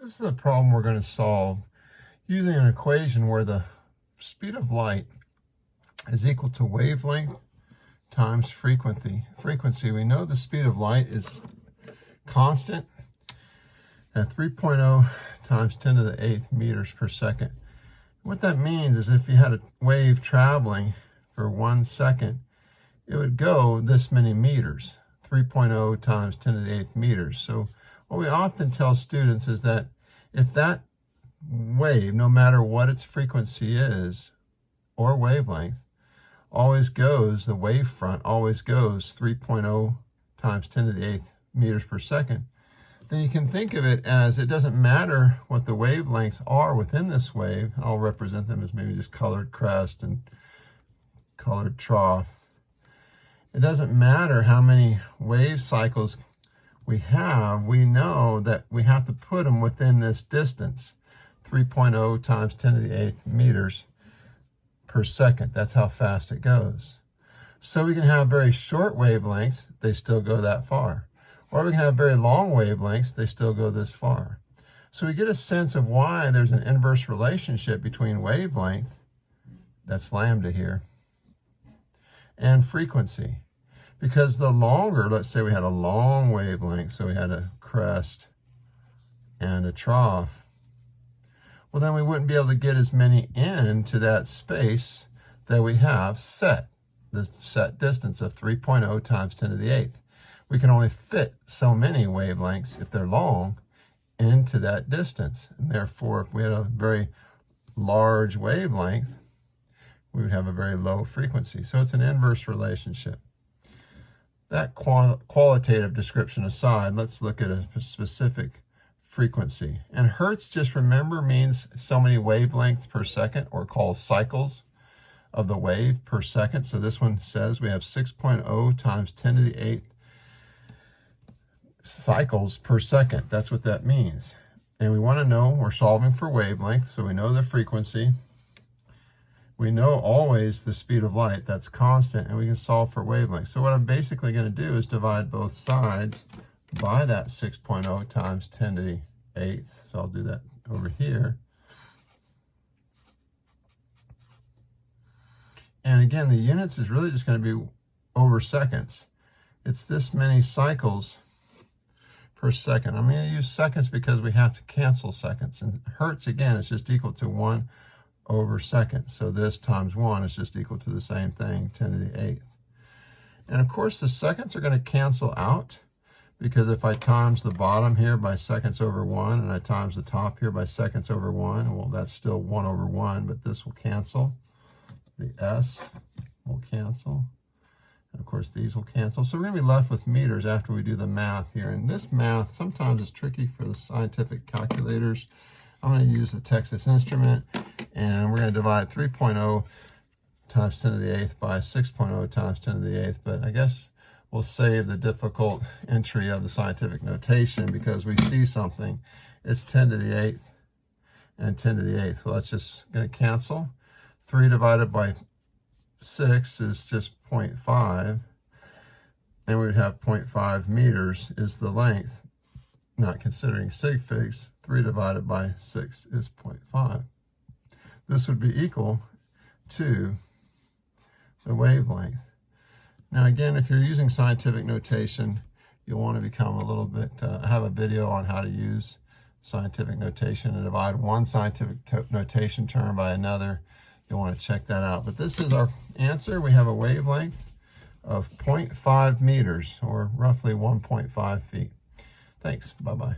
This is a problem we're going to solve using an equation where the speed of light is equal to wavelength times frequency. We know the speed of light is constant at 3.0 times 10 to the 8th meters per second. What that means is if you had a wave traveling for 1 second, it would go this many meters, 3.0 times 10 to the 8th meters. So what we often tell students is that if that wave, no matter what its frequency is or wavelength, always goes, the wavefront always goes 3.0 times 10 to the 8th meters per second, then you can think of it as it doesn't matter what the wavelengths are within this wave. I'll represent them as maybe just colored crest and colored trough. It doesn't matter how many wave cycles we have, we know that we have to put them within this distance, 3.0 times 10 to the 8th meters per second. That's how fast it goes. So we can have very short wavelengths, they still go that far. Or we can have very long wavelengths, they still go this far. So we get a sense of why there's an inverse relationship between wavelength, that's lambda here, and frequency. Because the longer, let's say we had a long wavelength, so we had a crest and a trough, well then we wouldn't be able to get as many into that space that we have set, the set distance of 3.0 times 10 to the 8th. We can only fit so many wavelengths, if they're long, into that distance. And therefore, if we had a very large wavelength, we would have a very low frequency. So it's an inverse relationship. That qualitative description aside, let's look at a specific frequency. And hertz, just remember, means so many wavelengths per second, or called cycles of the wave per second. So this one says we have 6.0 times 10 to the 8th cycles per second. That's what that means. And we want to know, we're solving for wavelength, so we know the frequency. We know always the speed of light, that's constant, and we can solve for wavelength. So what I'm basically going to do is divide both sides by that 6.0 times 10 to the 8th. So I'll do that over here. And again, the units is really just going to be over seconds. It's this many cycles per second. I'm going to use seconds because we have to cancel seconds. And hertz, again, is just equal to 1 over second. So this times 1 is just equal to the same thing, 10 to the 8th. And of course, the seconds are going to cancel out, because if I times the bottom here by seconds over 1, and I times the top here by seconds over 1, well, that's still 1 over 1, but this will cancel. The S will cancel. And of course, these will cancel. So we're going to be left with meters after we do the math here. And this math sometimes is tricky for the scientific calculators. I'm going to use the Texas Instrument, and we're going to divide 3.0 times 10 to the 8th by 6.0 times 10 to the 8th. But I guess we'll save the difficult entry of the scientific notation because we see something. It's 10 to the 8th and 10 to the 8th. So that's just going to cancel. 3 divided by 6 is just 0.5. And we would have 0.5 meters is the length, not considering sig figs. 3 divided by 6 is 0.5. This would be equal to the wavelength. Now again, if you're using scientific notation, you'll want to become a little bit, have a video on how to use scientific notation and divide one scientific notation term by another. You'll want to check that out. But this is our answer. We have a wavelength of 0.5 meters, or roughly 1.5 feet. Thanks. Bye-bye.